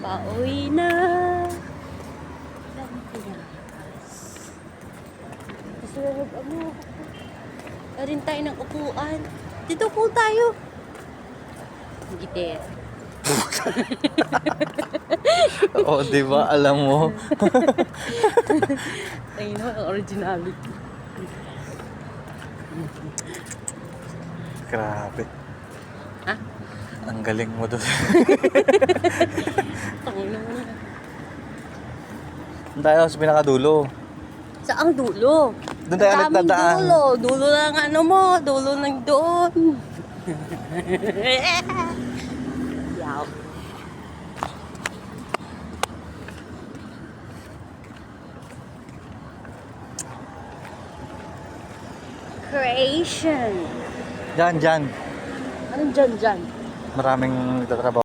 Pauwi na. Pilipinas. Masarap ano. Rin tayo ng upuan. Dito po tayo. Gitir. Oo, di ba? Alam mo. Ayun na, ang originality. Grabe. Ha? Ang galing mo doon. Tangin naman na. Tayo sa pinakadulo. Saang dulo? Doon tayo Ang daming nagdadaan. dulo. Dulo ng ano mo. Dulo ng doon. Yaw. Creation. Diyan, diyan. Anong dyan dyan? Maraming nagtatrabaho.